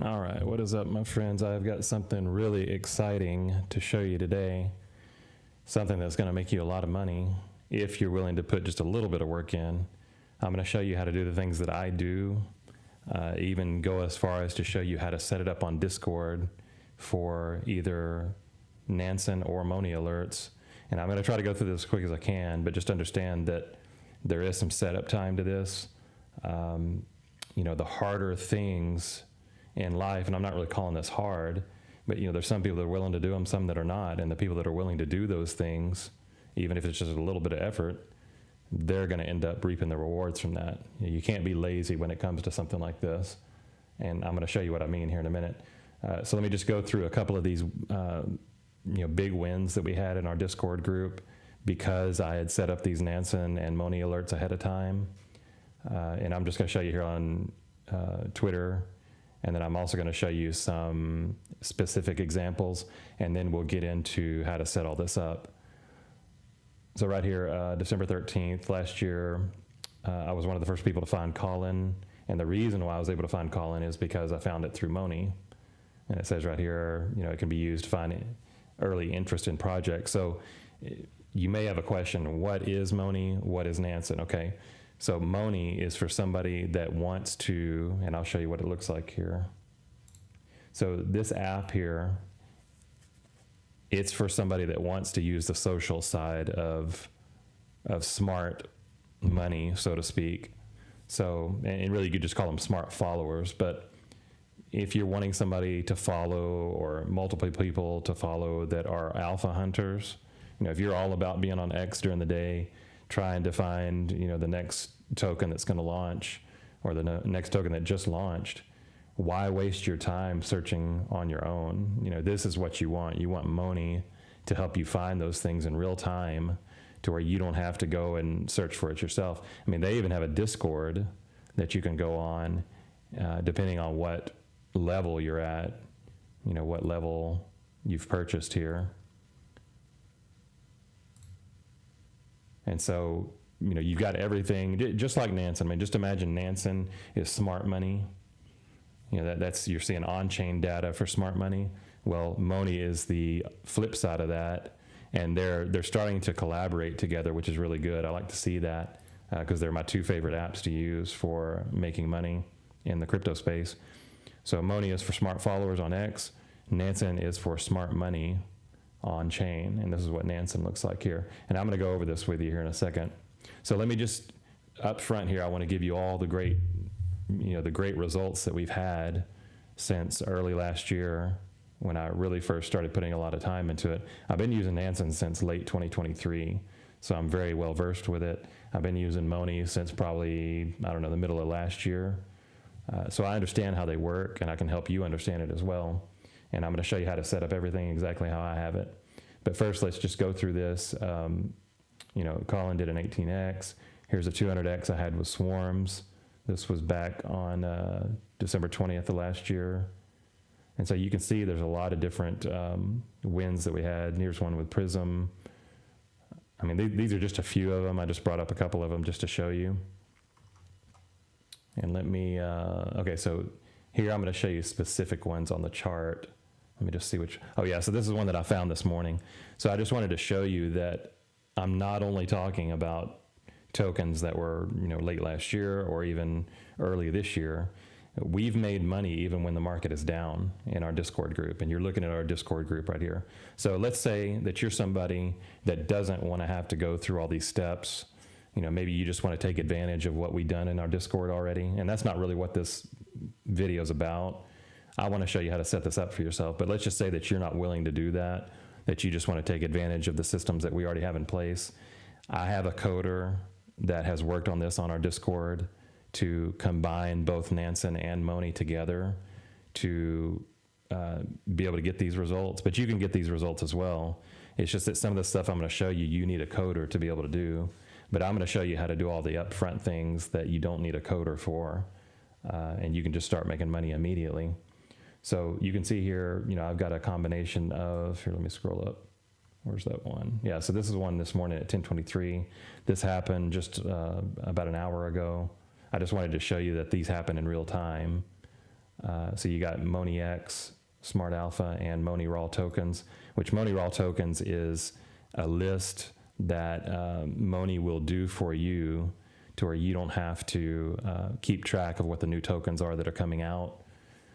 All right, what is up, my friends? I've got something really exciting to show you today. Something that's going to make you a lot of money if you're willing to put just a little bit of work in. I'm going to show you how to do the things that I do, even go as far as to show you how to set it up on Discord for either Nansen or Moni Alerts. And I'm going to try to go through this as quick as I can, but just understand that there is some setup time to this. The harder things in life, and I'm not really calling this hard, but there's some people that are willing to do them, some that are not, and the people that are willing to do those things, even if it's just a little bit of effort, they're going to end up reaping the rewards from that. You can't be lazy when it comes to something like this, and I'm going to show you what I mean here in a minute. So let me just go through a couple of these big wins that we had in our Discord group because I had set up these Nansen and Moni alerts ahead of time. And I'm just going to show you here on Twitter, and then I'm also going to show you some specific examples, and then we'll get into how to set all this up. So right here, December 13th last year, I was one of the first people to find Colin, and the reason why I was able to find Colin is because I found it through Moni. And it says right here, it can be used to find early interest in projects. So you may have a question, what is Moni? What is Nansen? Okay. So Moni is for somebody that wants to, and I'll show you what it looks like here. So this app here, it's for somebody that wants to use the social side of smart money, so to speak. So, and really you could just call them smart followers, but if you're wanting somebody to follow or multiple people to follow that are alpha hunters, if you're all about being on X during the day, trying to find, the next token that's going to launch or the next token that just launched, why waste your time searching on your own? This is what you want. You want Moni to help you find those things in real time to where you don't have to go and search for it yourself. I mean, they even have a Discord that you can go on, depending on what level you're at, what level you've purchased here. And so, you've got everything, just like Nansen. I mean, just imagine Nansen is smart money. That's you're seeing on-chain data for smart money. Well, Moni is the flip side of that, and they're starting to collaborate together, which is really good. I like to see that because they're my two favorite apps to use for making money in the crypto space. So Moni is for smart followers on X. Nansen is for smart money on chain, and this is what Nansen looks like here. And I'm going to go over this with you here in a second. So let me just up front here, I want to give you all the great results that we've had since early last year when I really first started putting a lot of time into it. I've been using Nansen since late 2023, so I'm very well versed with it. I've been using Moni since probably, the middle of last year. So I understand how they work, and I can help you understand it as well. And I'm going to show you how to set up everything exactly how I have it. But first, let's just go through this. Colin did an 18X. Here's a 200X I had with SWARMS. This was back on December 20th of last year. And so you can see there's a lot of different wins that we had. Here's one with Prism. I mean, these are just a few of them. I just brought up a couple of them just to show you. And let me, okay, so here I'm going to show you specific ones on the chart. Let me just see which, so this is one that I found this morning. So I just wanted to show you that I'm not only talking about tokens that were, late last year or even early this year. We've made money even when the market is down in our Discord group, and you're looking at our Discord group right here. So let's say that you're somebody that doesn't want to have to go through all these steps. Maybe you just want to take advantage of what we've done in our Discord already, and that's not really what this video is about. I want to show you how to set this up for yourself, but let's just say that you're not willing to do that, that you just want to take advantage of the systems that we already have in place. I have a coder that has worked on this on our Discord to combine both Nansen and Moni together to be able to get these results, but you can get these results as well. It's just that some of the stuff I'm going to show you, you need a coder to be able to do, but I'm going to show you how to do all the upfront things that you don't need a coder for, and you can just start making money immediately. So you can see here, I've got a combination of, here, let me scroll up. Where's that one? Yeah, so this is one this morning at 10:23. This happened just about an hour ago. I just wanted to show you that these happen in real time. So you got Moni X, Smart Alpha, and Moni Raw tokens, which Moni Raw tokens is a list that Moni will do for you to where you don't have to keep track of what the new tokens are that are coming out.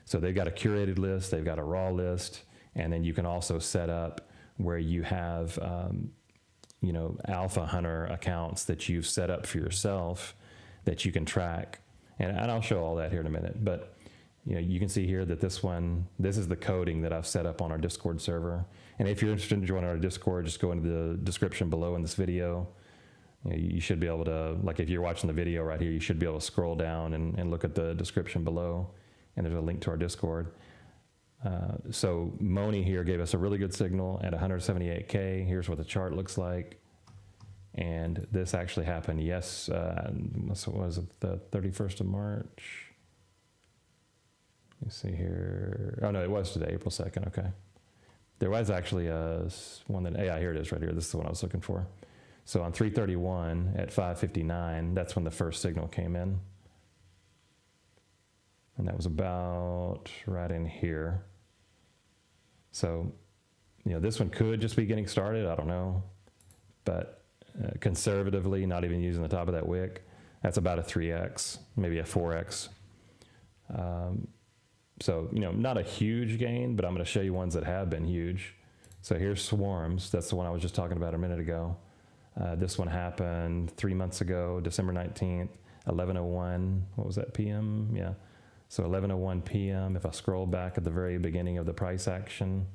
So they've got a curated list, they've got a raw list, and then you can also set up where you have Alpha Hunter accounts that you've set up for yourself that you can track. And I'll show all that here in a minute. But you can see here that this is the coding that I've set up on our Discord server. And if you're interested in joining our Discord, just go into the description below in this video. You should be able to, like if you're watching the video right here, you should be able to scroll down and look at the description below. And there's a link to our Discord. So Moni here gave us a really good signal at 178K. Here's what the chart looks like. And this actually happened, was it the 31st of March? Let me see here. Oh no, it was today, April 2nd, okay. There was actually one that, yeah, here it is right here. This is the one I was looking for. So on 3/31 at 5:59, that's when the first signal came in. And that was about right in here. So, this one could just be getting started. I don't know. But conservatively, not even using the top of that wick, that's about a 3x, maybe a 4x. So, not a huge gain, but I'm going to show you ones that have been huge. So here's SWARMS. That's the one I was just talking about a minute ago. This one happened 3 months ago, December 19th, 11:01. What was that, PM? Yeah. So 11:01 PM, if I scroll back at the very beginning of the price action,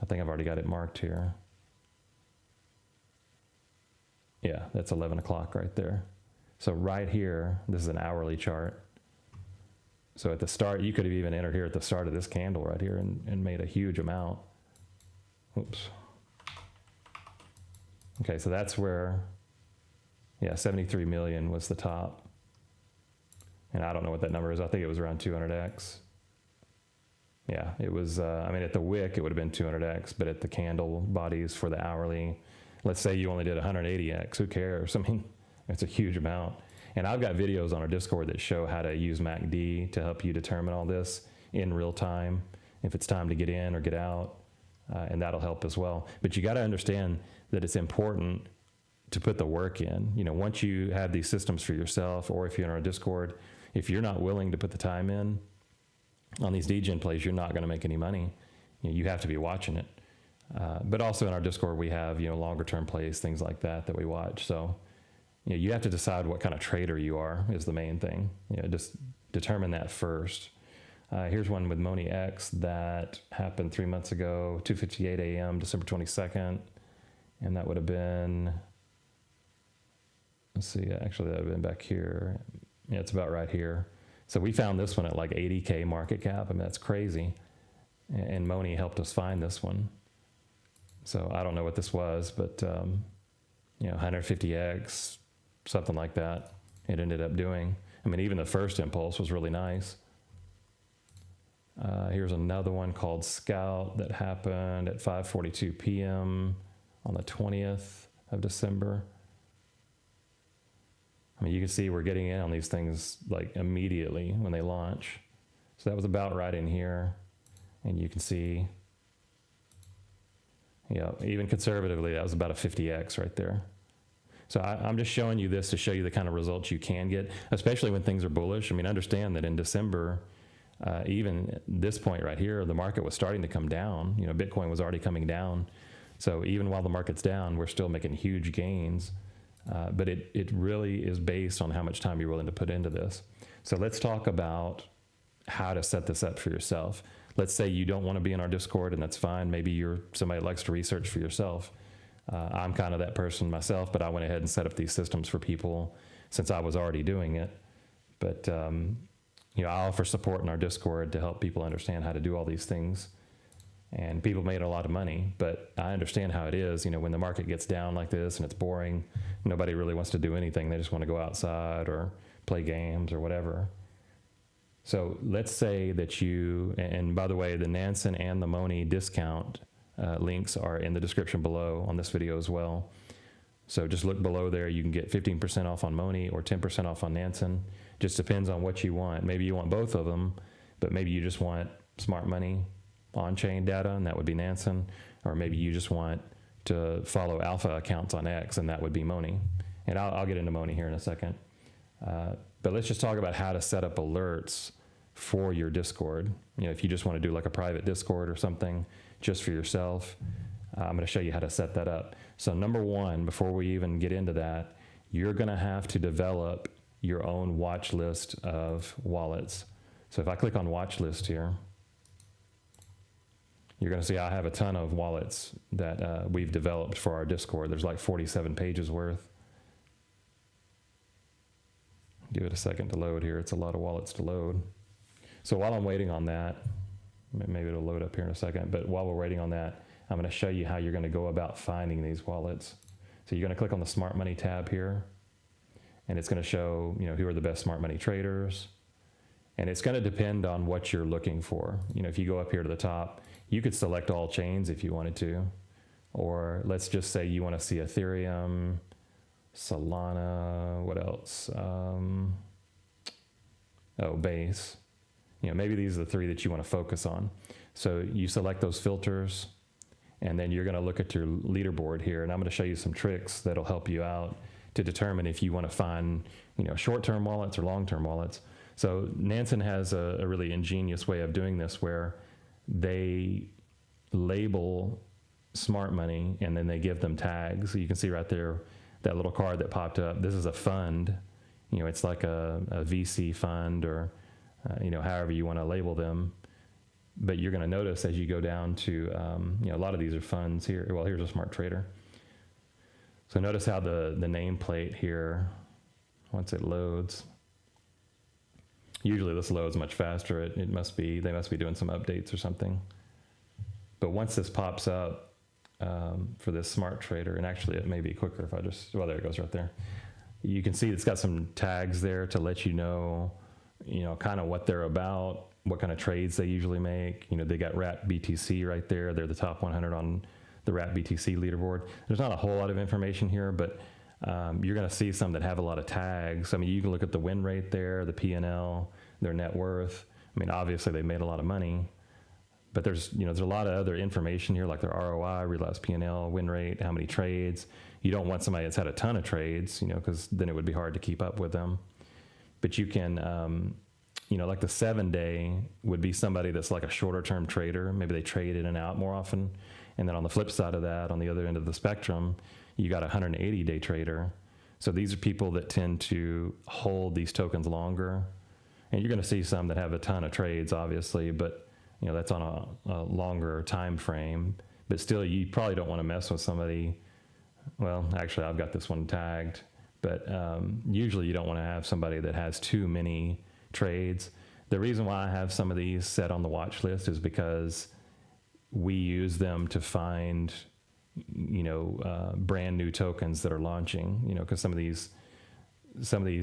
I think I've already got it marked here. Yeah, that's 11 o'clock right there. So right here, this is an hourly chart. So at the start, you could have even entered here at the start of this candle right here and made a huge amount. Oops. Okay, so that's where, 73 million was the top. And I don't know what that number is. I think it was around 200x. Yeah, it was, at the wick, it would have been 200x, but at the candle bodies for the hourly, let's say you only did 180x, who cares? It's a huge amount. And I've got videos on our Discord that show how to use MACD to help you determine all this in real time, if it's time to get in or get out, and that'll help as well. But you got to understand that it's important to put the work in. Once you have these systems for yourself, or if you're in our Discord, if you're not willing to put the time in on these degen plays, you're not going to make any money. You have to be watching it. But also in our Discord, we have, longer term plays, things like that we watch. So, you have to decide what kind of trader you are is the main thing. Just determine that first. Here's one with Moni X that happened 3 months ago, 2:58 a.m., December 22nd. And that would have been, let's see, actually that would have been back here. Yeah, it's about right here. So we found this one at like 80K market cap. That's crazy. And Moni helped us find this one. So I don't know what this was, but 150x, something like that, it ended up doing. Even the first impulse was really nice. Here's another one called Scout that happened at 5:42 PM on the 20th of December. You can see we're getting in on these things like immediately when they launch. So that was about right in here. And you can see, even conservatively, that was about a 50x right there. So I'm just showing you this to show you the kind of results you can get, especially when things are bullish. Understand that in December, even this point right here, the market was starting to come down. Bitcoin was already coming down. So even while the market's down, we're still making huge gains. But it really is based on how much time you're willing to put into this. So let's talk about how to set this up for yourself. Let's say you don't want to be in our Discord, and that's fine. Maybe you're somebody that likes to research for yourself. I'm kind of that person myself, but I went ahead and set up these systems for people since I was already doing it. But I offer support in our Discord to help people understand how to do all these things. And people made a lot of money, but I understand how it is. When the market gets down like this and it's boring, nobody really wants to do anything. They just want to go outside or play games or whatever. So let's say that and by the way, the Nansen and the Moni discount links are in the description below on this video as well. So just look below there. You can get 15% off on Moni or 10% off on Nansen. Just depends on what you want. Maybe you want both of them. but maybe you just want smart money on-chain data, and that would be Nansen, or maybe you just want to follow alpha accounts on X, and that would be Moni. And I'll get into Moni here in a second. But let's just talk about how to set up alerts for your Discord. If you just want to do like a private Discord or something just for yourself, I'm going to show you how to set that up. So number one, before we even get into that, you're going to have to develop your own watch list of wallets. So if I click on watch list here, you're going to see I have a ton of wallets that we've developed for our Discord. There's like 47 pages worth. Give it a second to load here. It's a lot of wallets to load. So while I'm waiting on that, maybe it'll load up here in a second, but while we're waiting on that, I'm going to show you how you're going to go about finding these wallets. So you're going to click on the Smart Money tab here, and it's going to show, who are the best smart money traders. And it's going to depend on what you're looking for. If you go up here to the top, you could select all chains if you wanted to, or let's just say you want to see Ethereum, Solana, what else? Base. Maybe these are the three that you want to focus on. So you select those filters, and then you're going to look at your leaderboard here, and I'm going to show you some tricks that'll help you out to determine if you want to find, short-term wallets or long-term wallets. So Nansen has a really ingenious way of doing this where they label smart money and then they give them tags. So you can see right there, that little card that popped up. This is a fund. It's like a VC fund, or however you want to label them. But you're going to notice as you go down to, a lot of these are funds here. Well, here's a smart trader. So notice how the nameplate here, once it loads, usually this loads much faster. They must be doing some updates or something. But once this pops up for this smart trader, and actually it may be quicker if I just, well, there it goes right there. You can see it's got some tags there to let you know, kind of what they're about, what kind of trades they usually make. They got Wrap BTC right there. They're the top 100 on the Wrap BTC leaderboard. There's not a whole lot of information here, but you're going to see some that have a lot of tags. I mean, you can look at the win rate there, the P&L, their net worth. I mean, obviously they made a lot of money, but there's a lot of other information here, like their ROI, realized P&L, win rate, how many trades. You don't want somebody that's had a ton of trades, because then it would be hard to keep up with them. But you can, like the 7-day would be somebody that's like a shorter term trader. Maybe they trade in and out more often. And then on the flip side of that, on the other end of the spectrum, you got a 180-day trader. So these are people that tend to hold these tokens longer. And you're going to see some that have a ton of trades, obviously, but that's on a longer time frame. But still, you probably don't want to mess with somebody. Well, actually, I've got this one tagged. But usually you don't want to have somebody that has too many trades. The reason why I have some of these set on the watch list is because we use them to find, brand new tokens that are launching, because some of these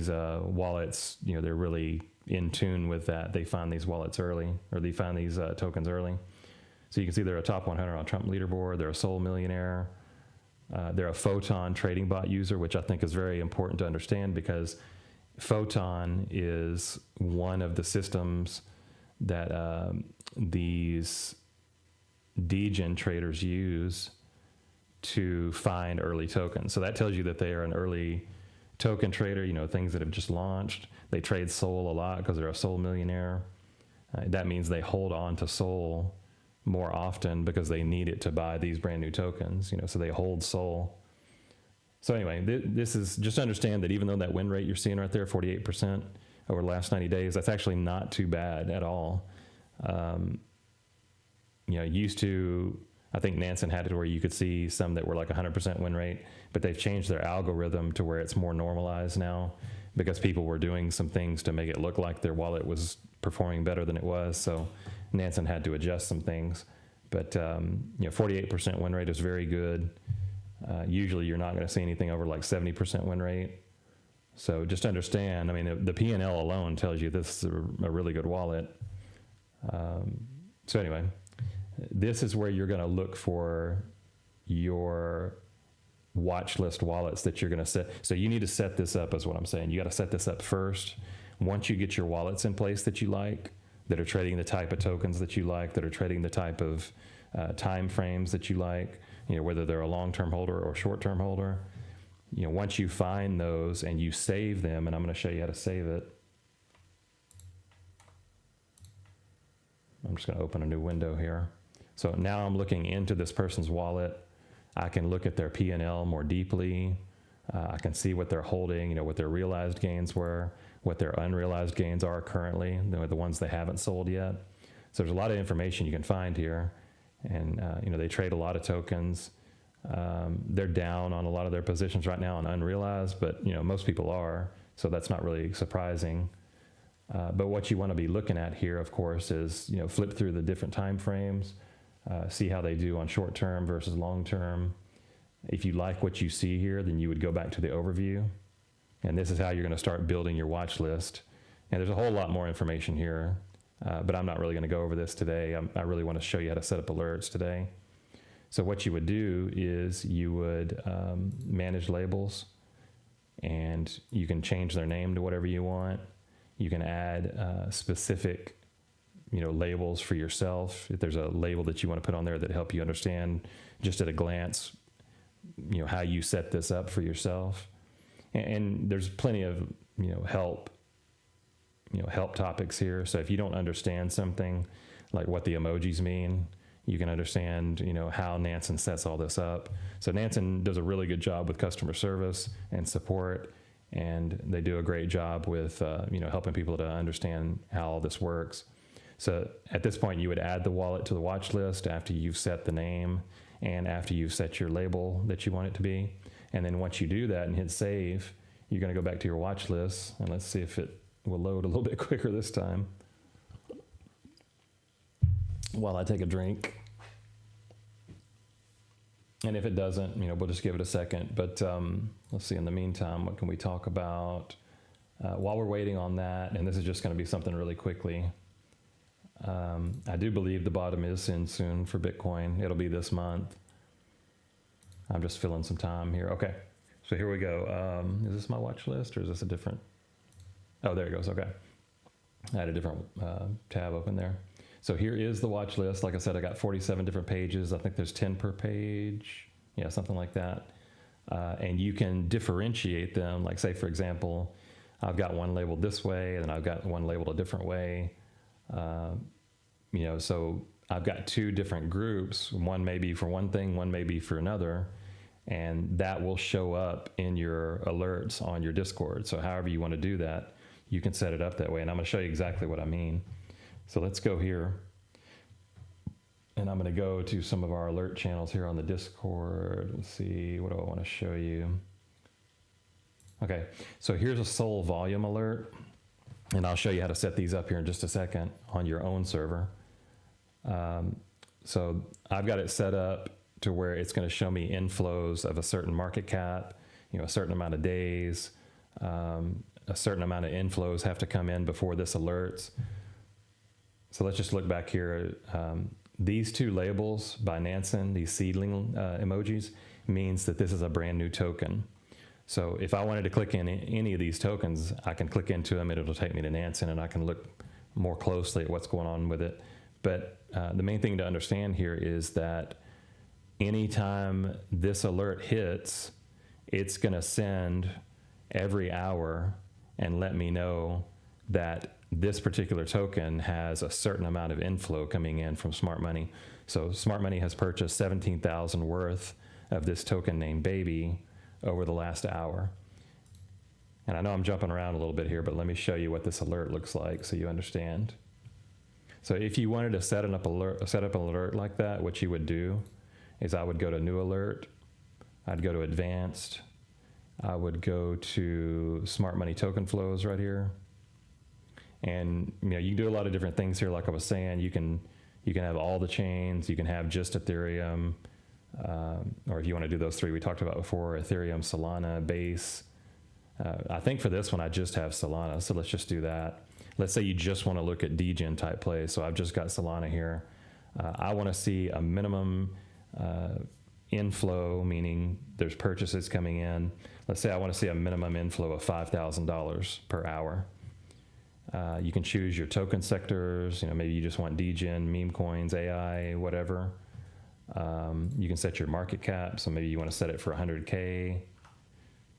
wallets, they're really in tune with that. They find these wallets early, or they find these tokens early. So you can see they're a top 100 on Trump leaderboard. They're a Soul Millionaire. They're a Photon trading bot user, which I think is very important to understand, because Photon is one of the systems that these degen traders use to find early tokens. So that tells you that they are an early token trader, things that have just launched. They trade Sol a lot because they're a Soul Millionaire. That means they hold on to Sol more often because they need it to buy these brand new tokens, so they hold Sol. So anyway, this is, just understand that even though that win rate you're seeing right there, 48% over the last 90 days, that's actually not too bad at all. Used to, I think Nansen had it where you could see some that were like 100% win rate, but they've changed their algorithm to where it's more normalized now, because people were doing some things to make it look like their wallet was performing better than it was. So Nansen had to adjust some things. But 48% win rate is very good. Usually you're not going to see anything over like 70% win rate. So just understand, I mean, the P&L alone tells you this is a really good wallet. So anyway, this is where you're going to look for your watch list wallets that you're going to set. So you need to set this up, is what I'm saying. You got to set this up first. Once you get your wallets in place that you like, that are trading the type of tokens that you like, that are trading the type of time frames that you like, whether they're a long-term holder or short-term holder. Once you find those and you save them, and I'm going to show you how to save it. I'm just going to open a new window here. So now I'm looking into this person's wallet. I can look at their P&L more deeply. I can see what they're holding, what their realized gains were, what their unrealized gains are currently, the ones they haven't sold yet. So there's a lot of information you can find here. And, they trade a lot of tokens. They're down on a lot of their positions right now on unrealized, but, most people are. So that's not really surprising. But what you want to be looking at here, of course, is, flip through the different time frames, see how they do on short term versus long term. If you like what you see here, then you would go back to the overview. And this is how you're going to start building your watch list. And there's a whole lot more information here, but I'm not really going to go over this today. I really want to show you how to set up alerts today. So what you would do is you would manage labels, and you can change their name to whatever you want. You can add specific labels for yourself. If there's a label that you want to put on there that help you understand just at a glance, how you set this up for yourself. And there's plenty of, help topics here. So if you don't understand something like what the emojis mean, you can understand, how Nansen sets all this up. So Nansen does a really good job with customer service and support, and they do a great job with, helping people to understand how all this works. So at this point, you would add the wallet to the watch list after you've set the name and after you've set your label that you want it to be. And then once you do that and hit save, you're going to go back to your watch list, and let's see if it will load a little bit quicker this time. While I take a drink. And if it doesn't, we'll just give it a second. But let's see, in the meantime, what can we talk about? While we're waiting on that, and this is just going to be something really quickly. I do believe the bottom is in soon for Bitcoin. It'll be this month. I'm just filling some time here. Okay, so here we go. Is this my watch list, or is this a different? Oh, there it goes. Okay. I had a different tab open there. So here is the watch list. Like I said, I got 47 different pages. I think there's 10 per page. Yeah, something like that. And you can differentiate them. Like, say, for example, I've got one labeled this way, and I've got one labeled a different way. So I've got two different groups. One may be for one thing, one may be for another. And that will show up in your alerts on your Discord. So however you want to do that, you can set it up that way. And I'm going to show you exactly what I mean. So let's go here. And I'm going to go to some of our alert channels here on the Discord. Let's see, what do I want to show you? Okay, so here's a Sol volume alert. And I'll show you how to set these up here in just a second on your own server. So I've got it set up to where it's going to show me inflows of a certain market cap, a certain amount of days, a certain amount of inflows have to come in before this alerts. So let's just look back here. These two labels by Nansen, these seedling emojis, means that this is a brand new token. So if I wanted to click in any of these tokens, I can click into them and it'll take me to Nansen, and I can look more closely at what's going on with it. But the main thing to understand here is that anytime this alert hits, it's going to send every hour and let me know that this particular token has a certain amount of inflow coming in from Smart Money. So Smart Money has purchased 17,000 worth of this token named Baby over the last hour. And I know I'm jumping around a little bit here, but let me show you what this alert looks like so you understand. So if you wanted to set up an alert like that, what you would do is I would go to New Alert, I'd go to Advanced, I would go to Smart Money Token Flows right here. And you can do a lot of different things here. Like I was saying, you can have all the chains, you can have just Ethereum, or if you want to do those three we talked about before, Ethereum, Solana, Base. I think for this one I just have Solana, so let's just do that. Let's say you just want to look at degen type plays, so I've just got Solana here. I want to see a minimum inflow, meaning there's purchases coming in. Let's say I want to see a minimum inflow of $5,000 per hour. You can choose your token sectors. You know, maybe you just want degen, meme coins, AI, whatever. You can set your market cap. So maybe you want to set it for 100K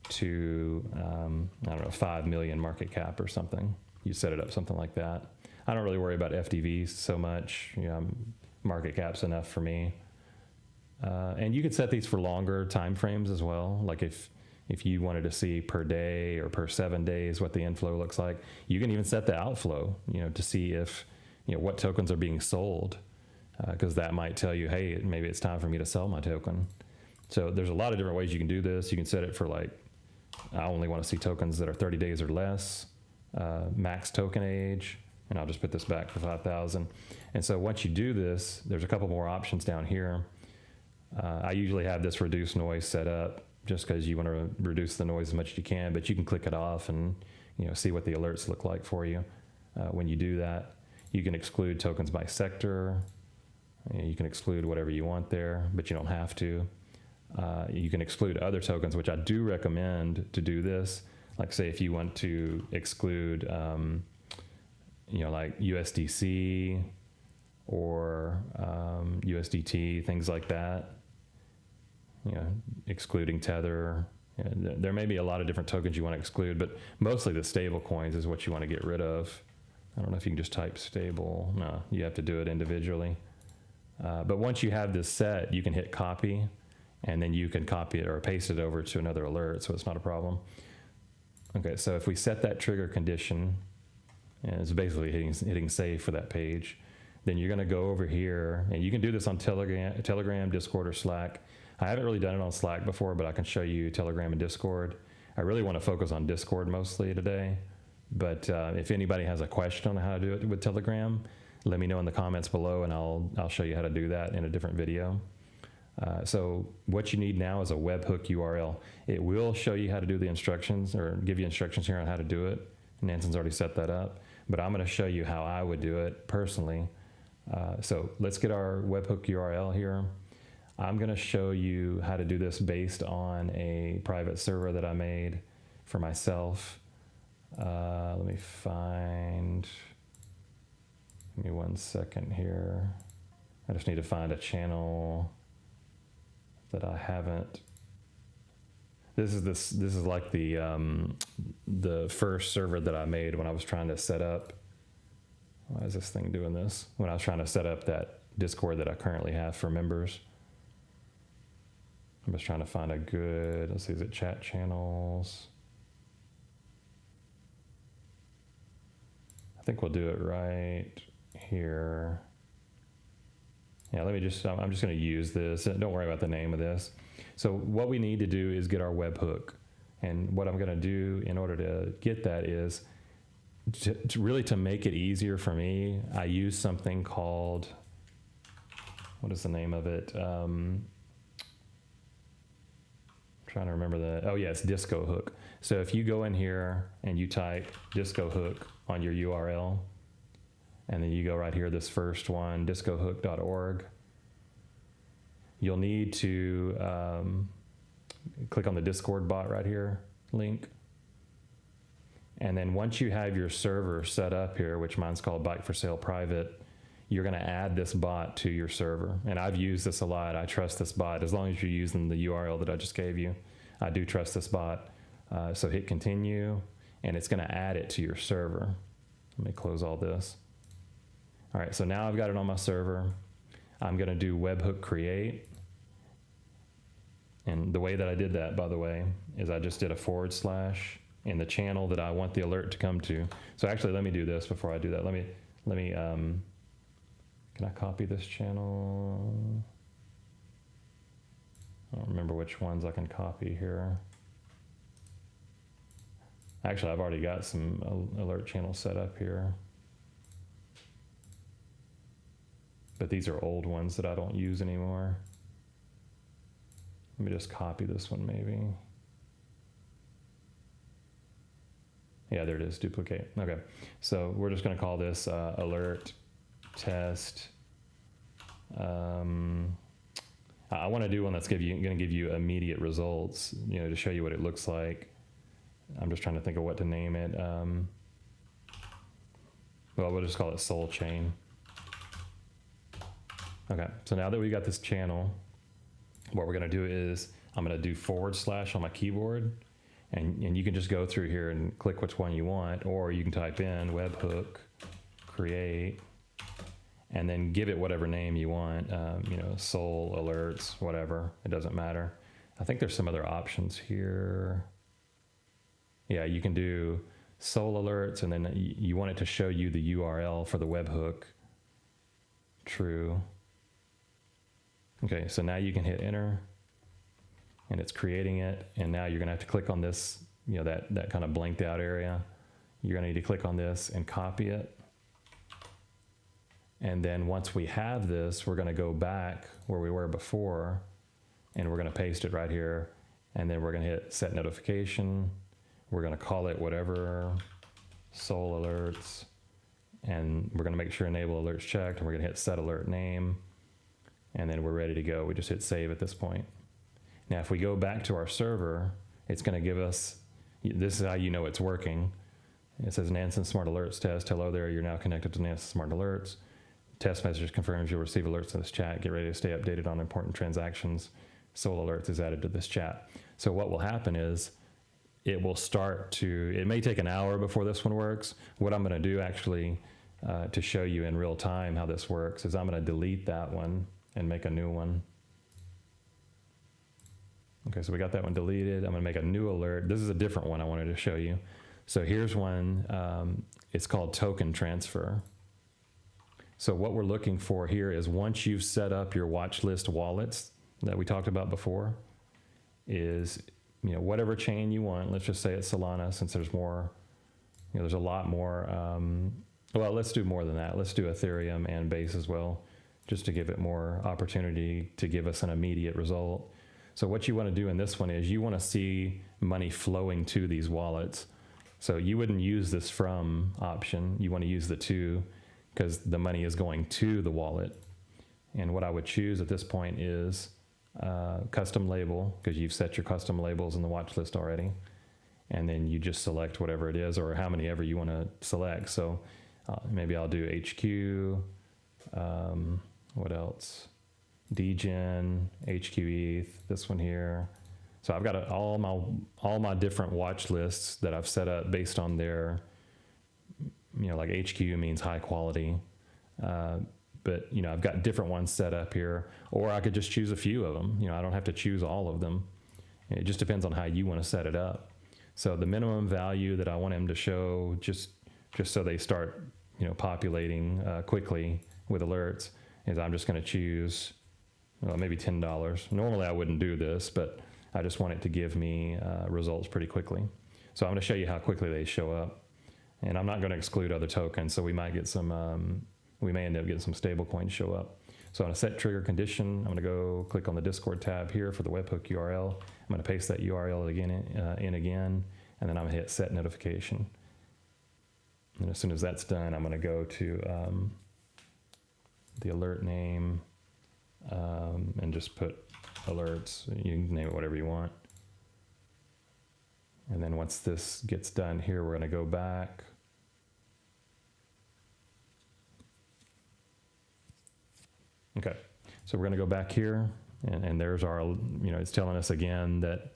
to, I don't know, 5 million market cap or something. You set it up something like that. I don't really worry about FDVs so much. You know, market cap's enough for me. And you could set these for longer time frames as well. Like if you wanted to see per day or per 7 days what the inflow looks like, you can even set the outflow, you know, to see if, you know, what tokens are being sold, because that might tell you, hey, maybe it's time for me to sell my token. So there's a lot of different ways you can do this. You can set it for like, I only want to see tokens that are 30 days or less, max token age, and I'll just put this back for 5,000. And so once you do this, there's a couple more options down here. I usually have this reduce noise set up just because you want to reduce the noise as much as you can, but you can click it off and, you know, see what the alerts look like for you. When you do that, you can exclude tokens by sector. You can exclude whatever you want there, but you don't have to. You can exclude other tokens, which I do recommend to do this. Like say if you want to exclude, you know, like USDC or USDT, things like that. You know, excluding Tether. You know, there may be a lot of different tokens you want to exclude, but mostly the stable coins is what you want to get rid of. I don't know if you can just type stable. No, you have to do it individually. But once you have this set, you can hit copy, and then you can copy it or paste it over to another alert, so it's not a problem. Okay, so if we set that trigger condition, and it's basically hitting save for that page, then you're going to go over here, and you can do this on Telegram, Discord, or Slack. I haven't really done it on Slack before, but I can show you Telegram and Discord. I really want to focus on Discord mostly today, but if anybody has a question on how to do it with Telegram, let me know in the comments below, and I'll show you how to do that in a different video. So what you need now is a webhook URL. It will show you how to do the instructions, or give you instructions here on how to do it. Nansen's already set that up, but I'm going to show you how I would do it personally. So let's get our webhook URL here. I'm going to show you how to do this based on a private server that I made for myself. Let me find, give me 1 second here. I just need to find a channel that I haven't. This is like the first server that I made when I was trying to set up. Why is this thing doing this? When I was trying to set up that Discord that I currently have for members. I'm just trying to find a good, let's see, is it chat channels? I think we'll do it right here. Yeah, let me just, I'm just going to use this. Don't worry about the name of this. So what we need to do is get our webhook. And what I'm going to do in order to get that is to really to make it easier for me, I use something called, what is the name of it? Trying to remember the, oh yeah, it's Disco Hook. So if you go in here and you type Disco Hook on your URL, and then you go right here, this first one, discohook.org, you'll need to click on the Discord bot right here, link. And then once you have your server set up here, which mine's called Bike for Sale Private, you're going to add this bot to your server. And I've used this a lot. I trust this bot. As long as you're using the URL that I just gave you, I do trust this bot. So hit continue, and it's going to add it to your server. Let me close all this. All right, so now I've got it on my server. I'm going to do webhook create. And the way that I did that, by the way, is I just did a / in the channel that I want the alert to come to. So actually, let me do this before I do that. Let me can I copy this channel? I don't remember which ones I can copy here. Actually, I've already got some alert channels set up here. But these are old ones that I don't use anymore. Let me just copy this one maybe. Yeah, there it is, duplicate. Okay, so we're just gonna call this alert test. I wanna do one that's gonna give you immediate results, you know, to show you what it looks like. I'm just trying to think of what to name it. Well, we'll just call it Soul Chain. Okay, so now that we got this channel, what we're gonna do is I'm gonna do / on my keyboard, and you can just go through here and click which one you want, or you can type in webhook, create, and then give it whatever name you want, you know, Soul Alerts, whatever, it doesn't matter. I think there's some other options here. Yeah, you can do Soul Alerts, and then you want it to show you the URL for the webhook. True. Okay, so now you can hit enter, and it's creating it, and now you're gonna have to click on this, you know, that kind of blanked out area. You're gonna need to click on this and copy it. And then once we have this, we're gonna go back where we were before, and we're gonna paste it right here, and then we're gonna hit set notification. We're gonna call it whatever, Soul Alerts, and we're gonna make sure enable alerts checked, and we're gonna hit set alert name, and then we're ready to go. We just hit save at this point. Now, if we go back to our server, it's gonna give us, this is how you know it's working. It says Nansen Smart Alerts test. Hello there, you're now connected to Nansen Smart Alerts. Test message confirms you'll receive alerts in this chat. Get ready to stay updated on important transactions. Soul Alerts is added to this chat. So what will happen is it will start to, it may take an hour before this one works. What I'm gonna do actually to show you in real time how this works is I'm gonna delete that one and make a new one. Okay, so we got that one deleted. I'm gonna make a new alert. This is a different one I wanted to show you. So here's one, it's called token transfer. So what we're looking for here is once you've set up your watch list wallets that we talked about before, is, you know, whatever chain you want. Let's just say it's Solana, since there's more, you know, there's a lot more, well, let's do more than that. Let's do Ethereum and Base as well, just to give it more opportunity to give us an immediate result. So what you want to do in this one is you want to see money flowing to these wallets. So you wouldn't use this from option. You want to use the to, because the money is going to the wallet. And what I would choose at this point is custom label, because you've set your custom labels in the watch list already. And then you just select whatever it is, or how many ever you want to select. So maybe I'll do HQ, what else? Dgen, HQ ETH, this one here. So I've got all my different watch lists that I've set up based on their, you know, like HQ means high quality. But, you know, I've got different ones set up here, or I could just choose a few of them. You know, I don't have to choose all of them. It just depends on how you want to set it up. So the minimum value that I want them to show, just so they start, you know, populating quickly with alerts, is I'm just going to choose, well, maybe $10. Normally I wouldn't do this, but I just want it to give me results pretty quickly. So I'm going to show you how quickly they show up. And I'm not going to exclude other tokens, so we might get some, we may end up getting some stable coins show up. So I'm going to set trigger condition. I'm going to go click on the Discord tab here for the webhook URL. I'm going to paste that URL again in again, and then I'm going to hit set notification. And as soon as that's done, I'm going to go to the alert name and just put alerts. You can name it whatever you want. And then once this gets done here, we're going to go back. Okay, so we're going to go back here, and there's our, you know, it's telling us again that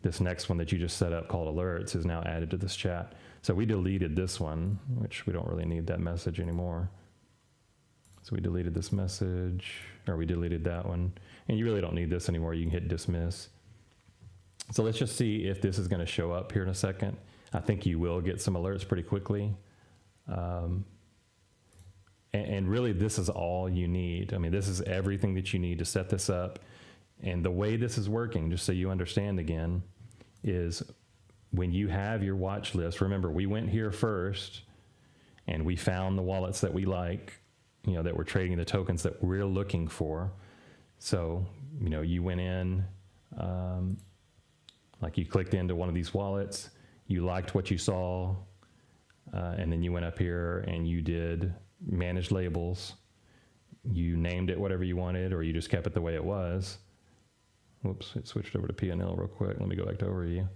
this next one that you just set up called alerts is now added to this chat. So we deleted this one, which we don't really need that message anymore. So we deleted this message, or we deleted that one, and you really don't need this anymore. You can hit dismiss. So let's just see if this is going to show up here in a second. I think you will get some alerts pretty quickly. And really, this is all you need. I mean, this is everything that you need to set this up. And the way this is working, just so you understand again, is when you have your watch list, remember, we went here first, and we found the wallets that we like, you know, that we're trading the tokens that we're looking for. So, you know, you went in, like you clicked into one of these wallets, you liked what you saw, and then you went up here and you did manage labels. You named it whatever you wanted, or you just kept it the way it was. Whoops, it switched over to P&L real quick. Let me go back to overview.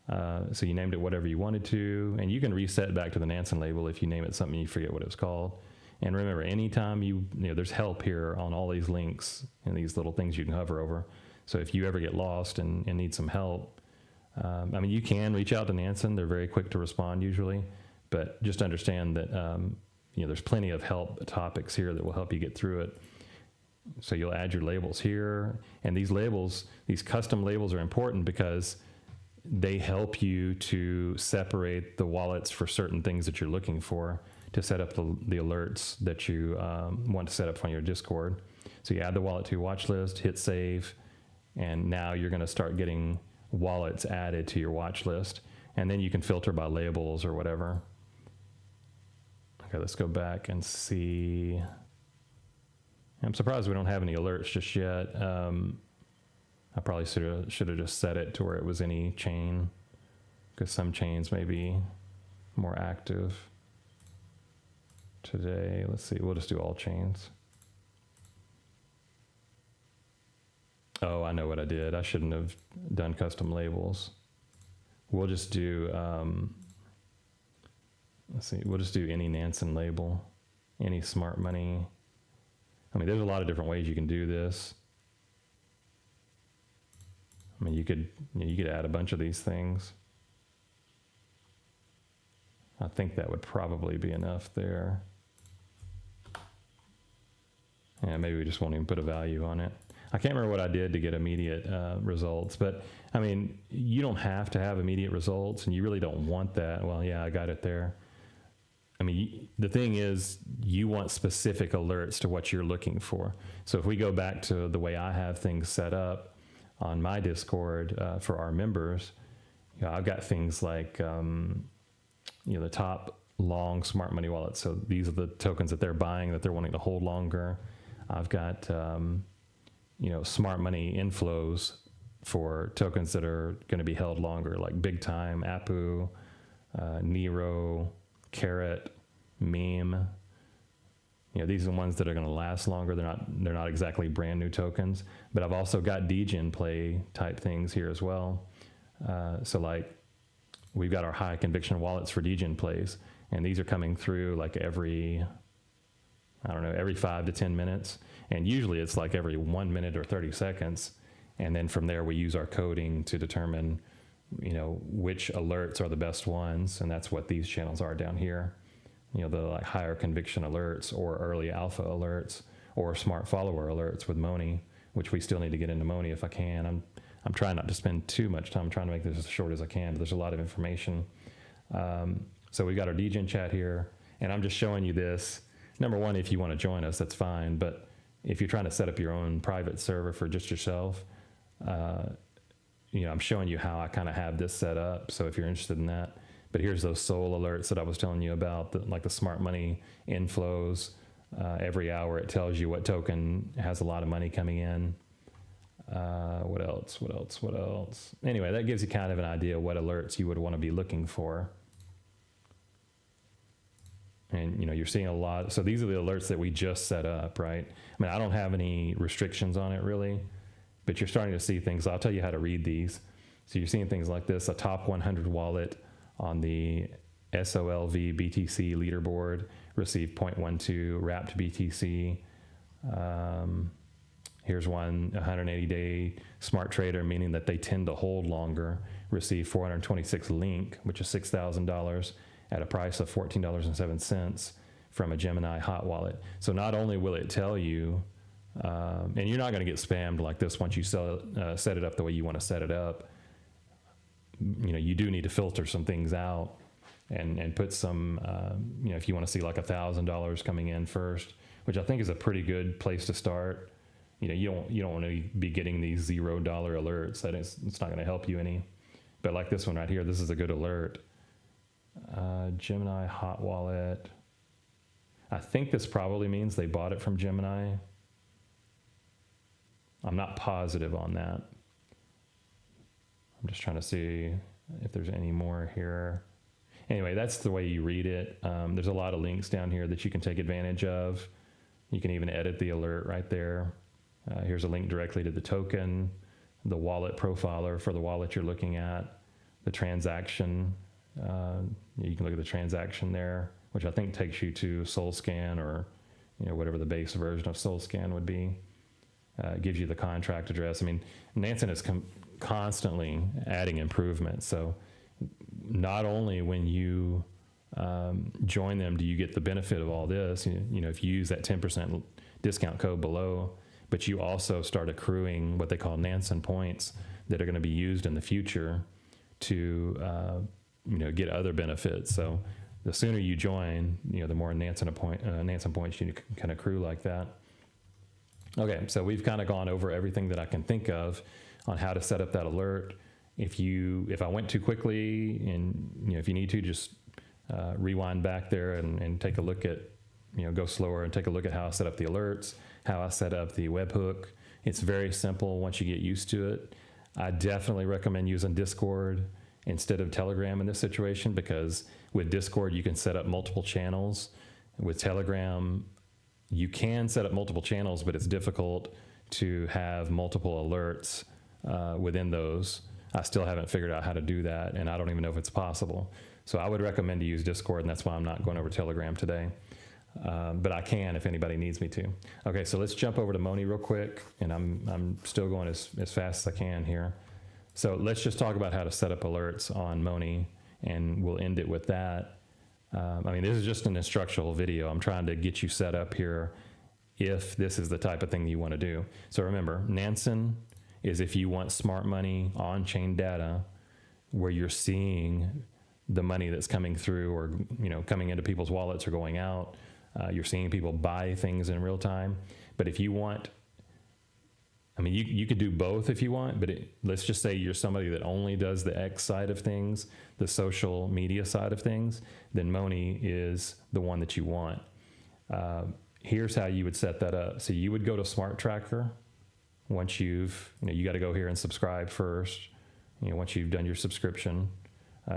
So you named it whatever you wanted to, and you can reset back to the Nansen label if you name it something you forget what it was called. And remember, anytime you know, there's help here on all these links and these little things you can hover over. So if you ever get lost and need some help, I mean, you can reach out to Nansen. They're very quick to respond usually, but just understand that, you know, there's plenty of help topics here that will help you get through it. So you'll add your labels here, and these labels, these custom labels are important because they help you to separate the wallets for certain things that you're looking for to set up the alerts that you want to set up on your Discord. So you add the wallet to your watch list, hit save, and now you're going to start getting wallets added to your watch list. And then you can filter by labels or whatever. Okay, let's go back and see. I'm surprised we don't have any alerts just yet. I probably should have just set it to where it was any chain, because some chains may be more active today. Let's see, we'll just do all chains. Oh, I know what I did. I shouldn't have done custom labels. We'll just do, let's see, we'll just do any Nansen label, any smart money. I mean, there's a lot of different ways you can do this. I mean, you could add a bunch of these things. I think that would probably be enough there. Yeah, maybe we just won't even put a value on it. I can't remember what I did to get immediate results, but I mean, you don't have to have immediate results, and you really don't want that. Well, yeah, I got it there. I mean, the thing is, you want specific alerts to what you're looking for. So if we go back to the way I have things set up on my Discord for our members, you know, I've got things like, you know, the top long smart money wallets. So these are the tokens that they're buying that they're wanting to hold longer. I've got, you know, smart money inflows for tokens that are going to be held longer, like Big Time, Apu, Nero, Carrot, Meme. You know, these are the ones that are going to last longer. They're not exactly brand new tokens, but I've also got degen play type things here as well. So like we've got our high conviction wallets for degen plays, and these are coming through like every 5 to 10 minutes. And usually it's like every 1 minute or 30 seconds. And then from there, we use our coding to determine, you know, which alerts are the best ones. And that's what these channels are down here. You know, the like higher conviction alerts or early alpha alerts or smart follower alerts with Moni, which we still need to get into Moni if I can. I'm trying not to spend too much time. I'm trying to make this as short as I can, but there's a lot of information. So we've got our degen chat here, and I'm just showing you this. Number one, if you want to join us, that's fine. But if you're trying to set up your own private server for just yourself, you know, I'm showing you how I kind of have this set up. So if you're interested in that, but here's those soul alerts that I was telling you about, like the smart money inflows. Every hour it tells you what token has a lot of money coming in. What else? Anyway, that gives you kind of an idea what alerts you would want to be looking for. And, you know, you're seeing a lot. So these are the alerts that we just set up, right? I mean, I don't have any restrictions on it really, but you're starting to see things. I'll tell you how to read these. So you're seeing things like this, a top 100 wallet on the SOLV BTC leaderboard received 0.12 wrapped BTC. Here's one, 180-day smart trader, meaning that they tend to hold longer, received 426 link, which is $6,000 at a price of $14.07 from a Gemini hot wallet. So not only will it tell you, and you're not going to get spammed like this once you set it up the way you want to set it up. You know, you do need to filter some things out and put some, you know, if you want to see like $1,000 coming in first, which I think is a pretty good place to start. You know, you don't want to be getting these $0 alerts. It's not going to help you any. But like this one right here, this is a good alert. Gemini hot wallet. I think this probably means they bought it from Gemini. I'm not positive on that. I'm just trying to see if there's any more here. Anyway, that's the way you read it. There's a lot of links down here that you can take advantage of. You can even edit the alert right there. Here's a link directly to the token, the wallet profiler for the wallet you're looking at. the transaction. You can look at the transaction there, which I think takes you to SolScan, or whatever the base version of SolScan would be. It gives you the contract address. I mean, Nansen is constantly adding improvements. So not only when you join them do you get the benefit of all this, if you use that 10% discount code below, but you also start accruing what they call Nansen points that are going to be used in the future to get other benefits. So the sooner you join, the more Nansen points you can accrue like that. Okay, so we've kind of gone over everything that I can think of on how to set up that alert. If I went too quickly, and if you need to, just rewind back there and take a look at, go slower and take a look at how I set up the alerts, how I set up the webhook. It's very simple once you get used to it. I definitely recommend using Discord instead of Telegram in this situation, because with Discord you can set up multiple channels. With Telegram, you can set up multiple channels, but it's difficult to have multiple alerts within those. I still haven't figured out how to do that, and I don't even know if it's possible. So I would recommend to use Discord, and that's why I'm not going over Telegram today. But I can if anybody needs me to. Okay, so let's jump over to Moni real quick, and I'm still going as fast as I can here. So let's just talk about how to set up alerts on Moni, and we'll end it with that. This is just an instructional video. I'm trying to get you set up here if this is the type of thing you want to do. So remember, Nansen is if you want smart money on-chain data where you're seeing the money that's coming through, or coming into people's wallets or going out. You're seeing people buy things in real time. But if you want, you could do both if you want, but let's just say you're somebody that only does the X side of things, the social media side of things, then Moni is the one that you want. Here's how you would set that up. So you would go to Smart Tracker. Once you got to go here and subscribe first. Once you've done your subscription,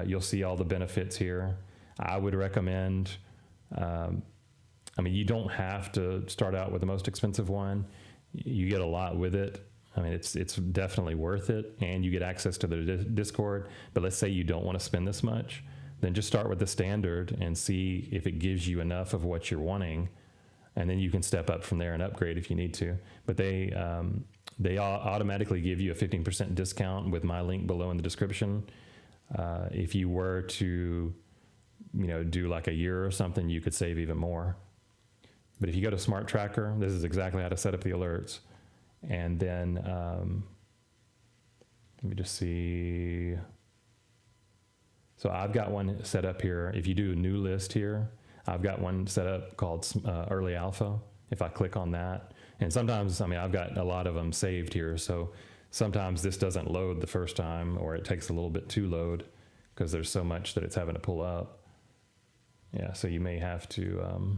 you'll see all the benefits here. I would recommend, you don't have to start out with the most expensive one. You get a lot with it. It's definitely worth it, and you get access to the Discord. But let's say you don't want to spend this much, then just start with the standard and see if it gives you enough of what you're wanting, and then you can step up from there and upgrade if you need to. But they automatically give you a 15% discount with my link below in the description. If you were to, do like a year or something, you could save even more. But if you go to Smart Tracker, this is exactly how to set up the alerts. And then, let me just see. So I've got one set up here. If you do a new list here, I've got one set up called Early Alpha. If I click on that, and sometimes, I've got a lot of them saved here. So sometimes this doesn't load the first time, or it takes a little bit to load because there's so much that it's having to pull up. Yeah, so you may have to,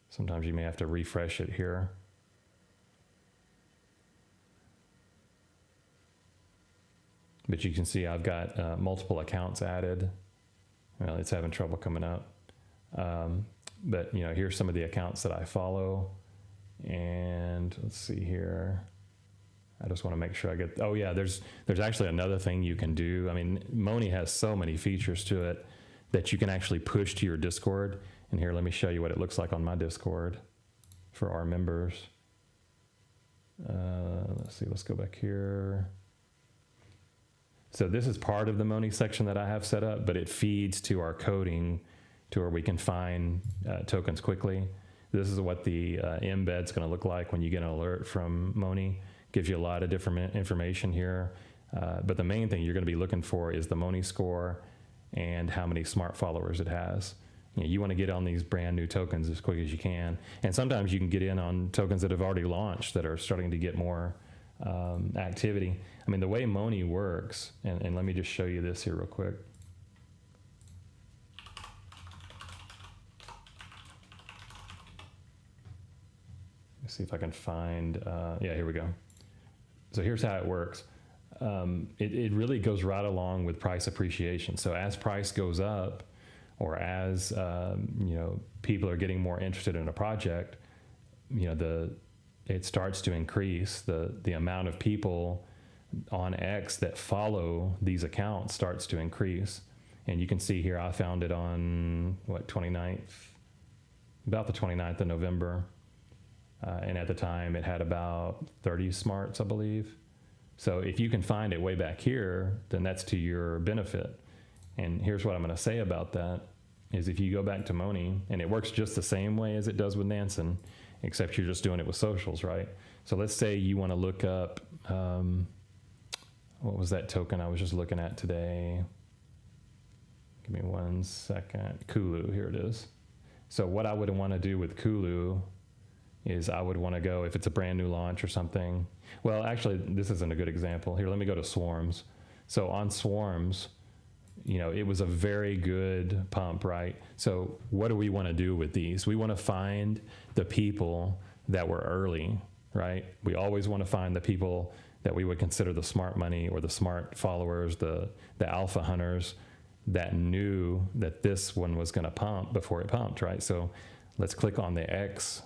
sometimes you may have to refresh it here. But you can see I've got multiple accounts added. Well, it's having trouble coming up. But here's some of the accounts that I follow. And let's see here. I just want to make sure I get, oh yeah, there's actually another thing you can do. Moni has so many features to it that you can actually push to your Discord. And here, let me show you what it looks like on my Discord for our members. Let's see, let's go back here. So this is part of the Moni section that I have set up, but it feeds to our coding to where we can find tokens quickly. This is what the embed's going to look like when you get an alert from Moni. Gives you a lot of different information here. But the main thing you're going to be looking for is the Moni score and how many smart followers it has. You want to get on these brand new tokens as quick as you can. And sometimes you can get in on tokens that have already launched that are starting to get more activity. The way Moni works, and let me just show you this here real quick. Let's see if I can find, yeah, here we go. So here's how it works. It really goes right along with price appreciation. So as price goes up, or as people are getting more interested in a project, it starts to increase the amount of people on X that follow these accounts starts to increase. And you can see here, I found it on what, 29th, about the 29th of November. And at the time it had about 30 smarts, I believe. So if you can find it way back here, then that's to your benefit. And here's what I'm going to say about that is if you go back to Moni, and it works just the same way as it does with Nansen, except you're just doing it with socials, right? So let's say you want to look up, what was that token I was just looking at today? Give me 1 second. Kulu, here it is. So what I would want to do with Kulu is I would want to go, if it's a brand new launch or something. Well, actually, this isn't a good example. Here, let me go to SWARMS. So on SWARMS, you know, it was a very good pump, right? So what do we want to do with these? We want to find the people that were early, right? We always want to find the people that we would consider the smart money or the smart followers, the alpha hunters that knew that this one was going to pump before it pumped, right? So let's click on the X.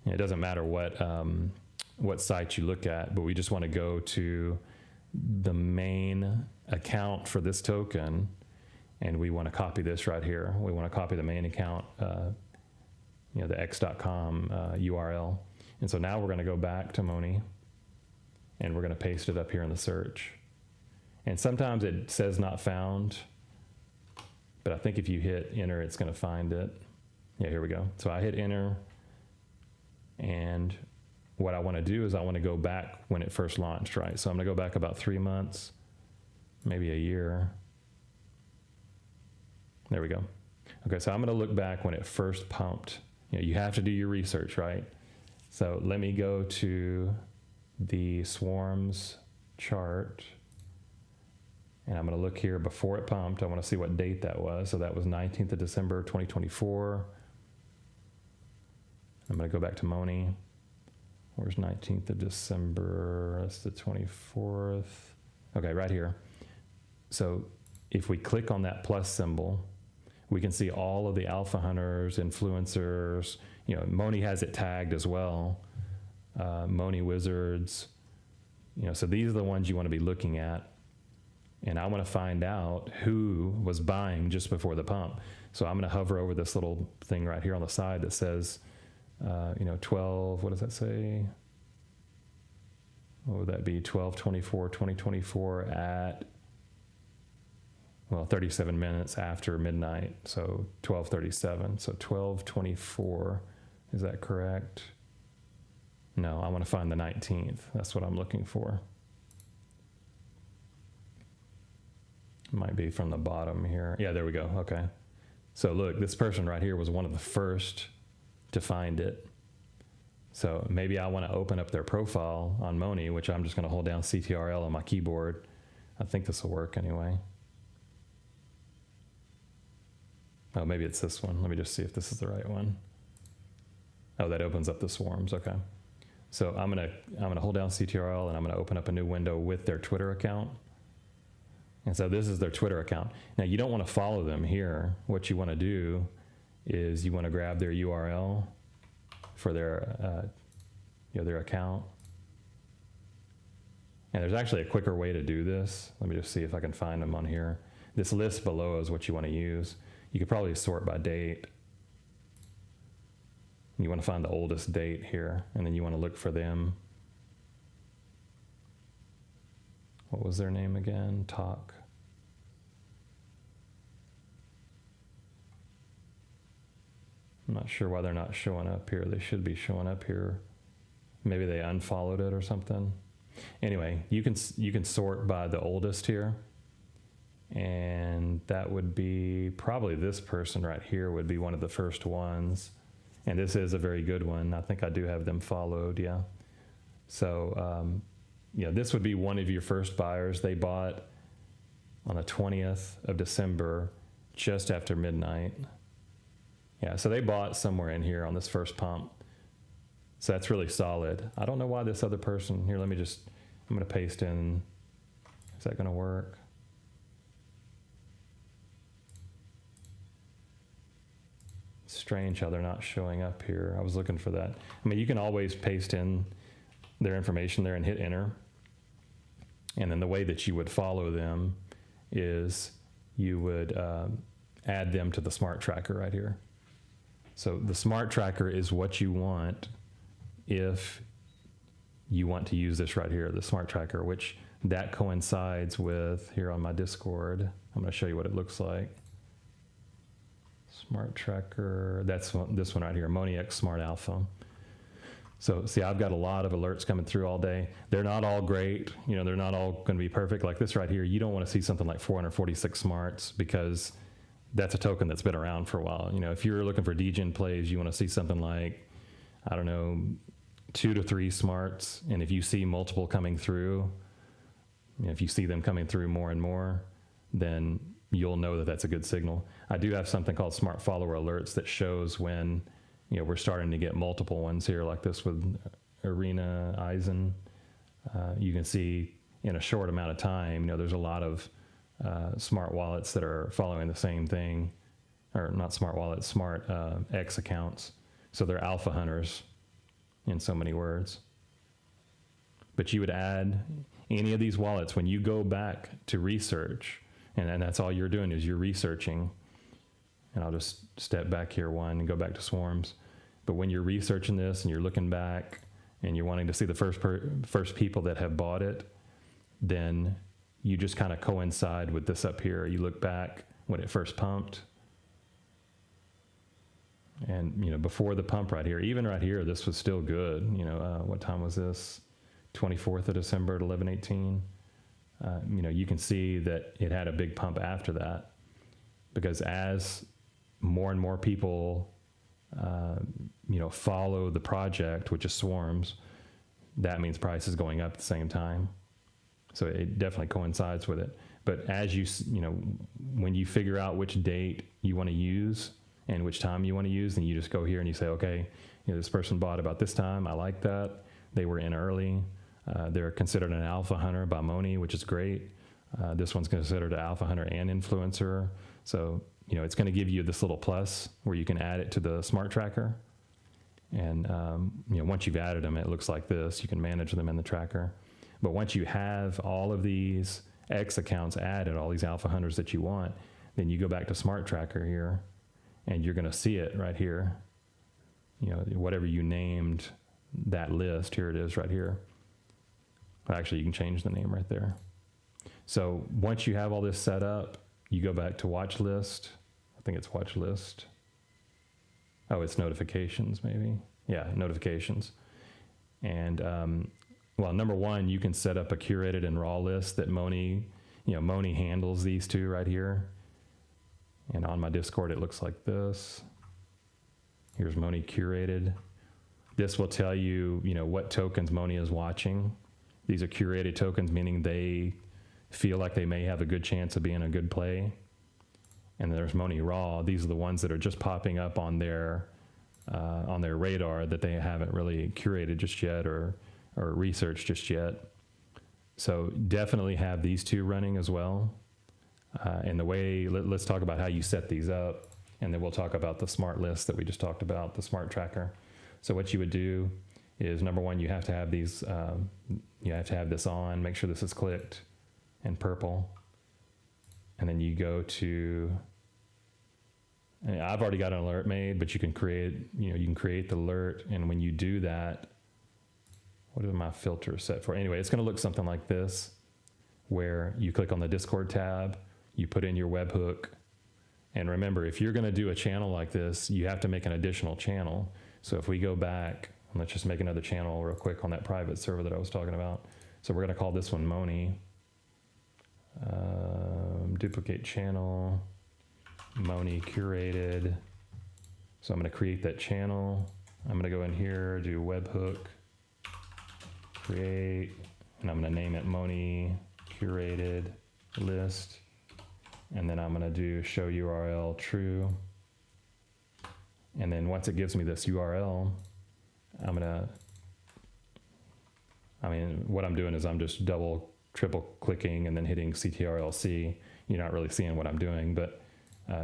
It doesn't matter what site you look at, but we just want to go to the main account for this token, and we want to copy this right here. We want to copy the main account, you know, the x.com URL. And so now we're going to go back to Moni, and we're going to paste it up here in the search. And sometimes it says not found, but I think if you hit enter, it's going to find it. Yeah, here we go. So I hit enter. And what I want to do is I want to go back when it first launched, right? So I'm going to go back about 3 months, maybe a year. There we go. Okay, so I'm going to look back when it first pumped. You know, you have to do your research, right? So let me go to the SWARMS chart. And I'm going to look here before it pumped. I want to see what date that was. So that was 19th of December, 2024. I'm going to go back to Moni. Where's 19th of December? That's the 24th. Okay, right here. So if we click on that plus symbol, we can see all of the alpha hunters, influencers. You know, Moni has it tagged as well. Moni wizards. You know, so these are the ones you want to be looking at. And I want to find out who was buying just before the pump. So I'm going to hover over this little thing right here on the side that says, you know, 12, what does that say? What would that be? 12/24/2024 at, well, 37 minutes after midnight. So 12:37. So 12/24. Is that correct? No, I want to find the 19th. That's what I'm looking for. Might be from the bottom here. Yeah, there we go. Okay. So look, this person right here was one of the first to find it. So maybe I want to open up their profile on Moni, which I'm just going to hold down CTRL on my keyboard. I think this will work anyway. Oh, maybe it's this one. Let me just see if this is the right one. Oh, that opens up the SWARMS. Okay. So I'm gonna hold down CTRL and I'm gonna open up a new window with their Twitter account. And so this is their Twitter account. Now you don't want to follow them here. What you want to do is you want to grab their URL for their, you know, their account. And there's actually a quicker way to do this. Let me just see if I can find them on here. This list below is what you want to use. You could probably sort by date. You want to find the oldest date here, and then you want to look for them. What was their name again? Talk. I'm not sure why they're not showing up here. They should be showing up here. Maybe they unfollowed it or something. Anyway, you can sort by the oldest here. And that would be probably this person right here would be one of the first ones. And this is a very good one. I think I do have them followed, yeah. So, yeah, this would be one of your first buyers. They bought on the 20th of December, just after midnight. Yeah, so they bought somewhere in here on this first pump. So that's really solid. I don't know why this other person, here, let me just, I'm gonna paste in, is that gonna work? Strange how they're not showing up here. I was looking for that. I mean, you can always paste in their information there and hit enter. And then the way that you would follow them is you would add them to the smart tracker right here. So the smart tracker is what you want if you want to use this right here, the smart tracker, which that coincides with here on my Discord. I'm going to show you what it looks like. Smart tracker, that's this one right here, Moni X Smart Alpha. So see, I've got a lot of alerts coming through all day. They're not all great. You know, they're not all going to be perfect. Like this right here, you don't want to see something like 446 smarts because that's a token that's been around for a while. You know, if you're looking for degen plays, you want to see something like, I don't know, 2 to 3 smarts. And if you see multiple coming through, you know, if you see them coming through more and more, then you'll know that that's a good signal. I do have something called Smart Follower Alerts that shows when, you know, we're starting to get multiple ones here, like this with Arena Eisen. You can see in a short amount of time, you know, there's a lot of smart wallets that are following the same thing, or not smart wallets, smart X accounts. So they're alpha hunters in so many words. But you would add any of these wallets when you go back to research, and that's all you're doing is you're researching. And I'll just step back here one and go back to SWARMS. But when you're researching this and you're looking back and you're wanting to see the first people that have bought it, then you just kind of coincide with this up here. You look back when it first pumped. And, you know, before the pump right here, even right here, this was still good. You know, what time was this? 24th of December at 11:18. You know, you can see that it had a big pump after that, because as more and more people, you know, follow the project, which is SWARMS, that means price is going up at the same time. So it definitely coincides with it. But as you know, when you figure out which date you want to use and which time you want to use, then you just go here and you say, okay, you know, this person bought about this time. I like that. They were in early. They're considered an alpha hunter by Moni, which is great. This one's considered an alpha hunter and influencer. So, you know, it's going to give you this little plus where you can add it to the smart tracker. And, you know, once you've added them, it looks like this. You can manage them in the tracker. But once you have all of these X accounts added, all these alpha hunters that you want, then you go back to smart tracker here and you're going to see it right here. You know, whatever you named that list, here it is right here. Actually, you can change the name right there. So once you have all this set up, you go back to watch list. I think it's watch list. Oh, it's notifications maybe. Yeah, notifications. And, well, number one, you can set up a curated and raw list that Moni, you know, Moni handles these two right here. And on my Discord, it looks like this. Here's Moni curated. This will tell you, you know, what tokens Moni is watching. These are curated tokens, meaning they feel like they may have a good chance of being a good play. And there's Moni Raw. These are the ones that are just popping up on their radar that they haven't really curated just yet or researched just yet. So definitely have these two running as well. And the way, let's talk about how you set these up, and then we'll talk about the smart list that we just talked about, the smart tracker. So what you would do is, number one, you have to have these, you have to have this on, make sure this is clicked in purple. And then you go to, I've already got an alert made, but you can create, you know, you can create the alert. And when you do that, what are my filters set for? Anyway, it's going to look something like this, where you click on the Discord tab, you put in your webhook. And remember, if you're going to do a channel like this, you have to make an additional channel. So if we go back, let's just make another channel real quick on that private server that I was talking about. So we're going to call this one Moni. Duplicate channel, Moni curated. So I'm going to create that channel. I'm going to go in here, do webhook, create, and I'm going to name it Moni curated list. And then I'm going to do show URL true. And then once it gives me this URL, what I'm doing is I'm just triple clicking and then hitting CTRL-C. You're not really seeing what I'm doing, but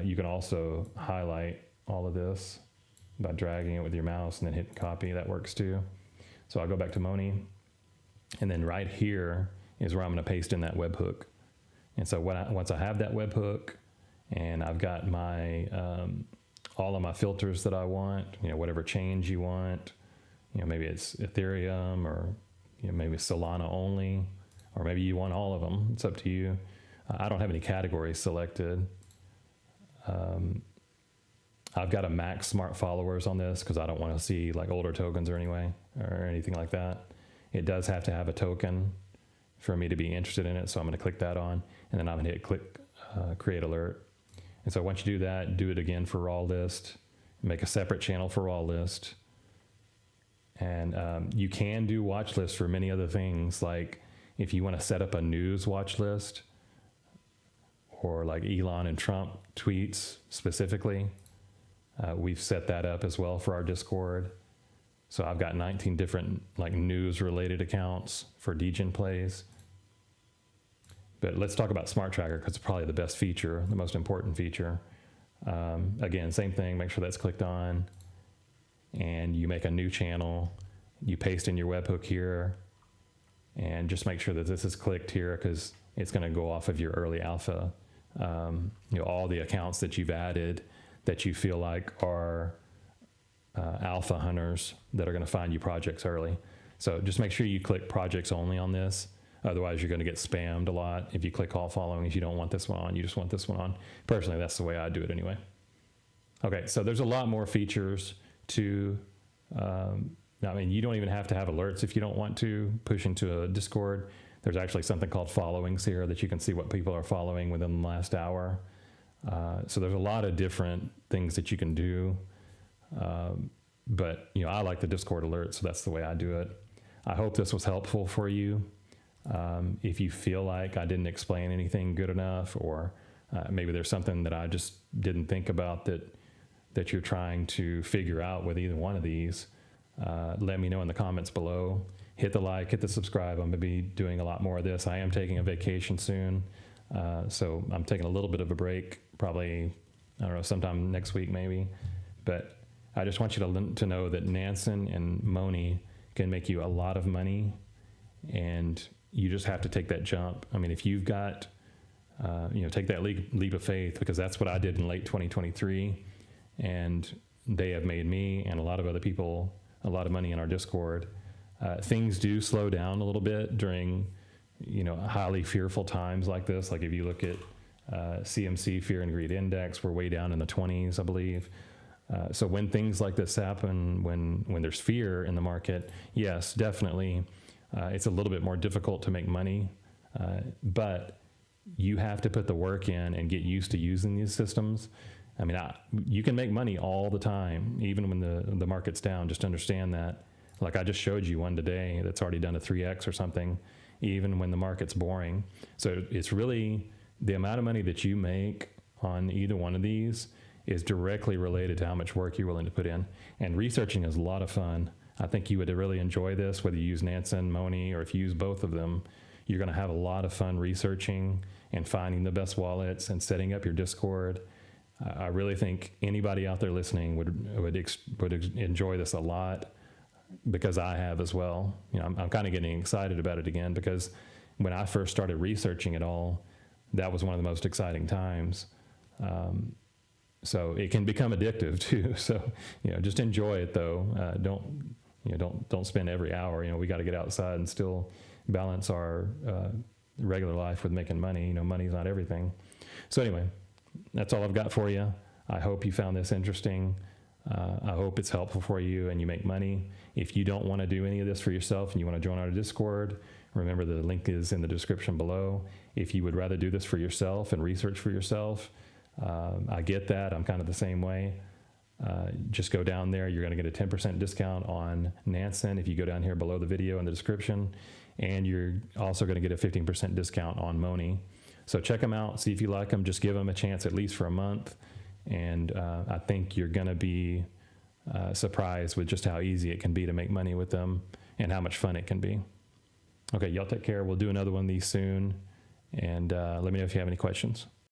you can also highlight all of this by dragging it with your mouse and then hitting copy. That works too. So I'll go back to Moni. And then right here is where I'm going to paste in that webhook. And so once I have that webhook and I've got my all of my filters that I want, whatever change you want, maybe it's Ethereum, or maybe Solana only, or maybe you want all of them. It's up to you. I don't have any categories selected. I've got a max smart followers on this because I don't want to see like older tokens or anything like that. It does have to have a token for me to be interested in it. So I'm going to click that on, and then I'm going to hit click create alert. And so once you do that, do it again for raw list, make a separate channel for raw list. And you can do watch lists for many other things. Like if you want to set up a news watch list, or like Elon and Trump tweets specifically, we've set that up as well for our Discord. So I've got 19 different like news related accounts for Degen plays. But let's talk about Smart Tracker, because it's probably the best feature, the most important feature. Again, same thing, make sure that's clicked on, and you make a new channel, you paste in your webhook here, and just make sure that this is clicked here, because it's going to go off of your early alpha. All the accounts that you've added that you feel like are alpha hunters that are going to find you projects early. So just make sure you click projects only on this. Otherwise, you're going to get spammed a lot. If you click all following, if you don't want this one on, you just want this one on. Personally, that's the way I do it anyway. Okay, so there's a lot more features to, you don't even have to have alerts if you don't want to push into a Discord. There's actually something called followings here that you can see what people are following within the last hour. So there's a lot of different things that you can do. But I like the Discord alerts, so that's the way I do it. I hope this was helpful for you. If you feel like I didn't explain anything good enough, or maybe there's something that I just didn't think about that you're trying to figure out with either one of these, let me know in the comments below. Hit the like, hit the subscribe. I'm going to be doing a lot more of this. I am taking a vacation soon, so I'm taking a little bit of a break, probably, I don't know, sometime next week maybe. But I just want you to know that Nansen and Moni can make you a lot of money, and you just have to take that jump. If you've got, take that leap of faith, because that's what I did in late 2023, and they have made me and a lot of other people a lot of money in our Discord. Things do slow down a little bit during, highly fearful times like this. Like if you look at CMC Fear and Greed Index, we're way down in the 20s, I believe. So when things like this happen, when there's fear in the market, yes, definitely, it's a little bit more difficult to make money, but you have to put the work in and get used to using these systems. You can make money all the time, even when the market's down. Just understand that. Like I just showed you one today that's already done a 3x or something, even when the market's boring. So it's really the amount of money that you make on either one of these is directly related to how much work you're willing to put in. And researching is a lot of fun. I think you would really enjoy this, whether you use Nansen, Moni, or if you use both of them. You're going to have a lot of fun researching and finding the best wallets and setting up your Discord. I really think anybody out there listening would enjoy this a lot, because I have as well. I'm kind of getting excited about it again, because when I first started researching it all, that was one of the most exciting times. So it can become addictive too. So, just enjoy it though. Don't spend every hour. We got to get outside and still balance our regular life with making money. Money's not everything. So anyway, that's all I've got for you. I hope you found this interesting. I hope it's helpful for you and you make money. If you don't want to do any of this for yourself and you want to join our Discord, remember the link is in the description below. If you would rather do this for yourself and research for yourself, I get that. I'm kind of the same way. Just go down there. You're going to get a 10% discount on Nansen if you go down here below the video in the description. And you're also going to get a 15% discount on Moni. So check them out. See if you like them. Just give them a chance at least for a month. And I think you're going to be surprised with just how easy it can be to make money with them and how much fun it can be. Okay, y'all take care. We'll do another one of these soon. And let me know if you have any questions.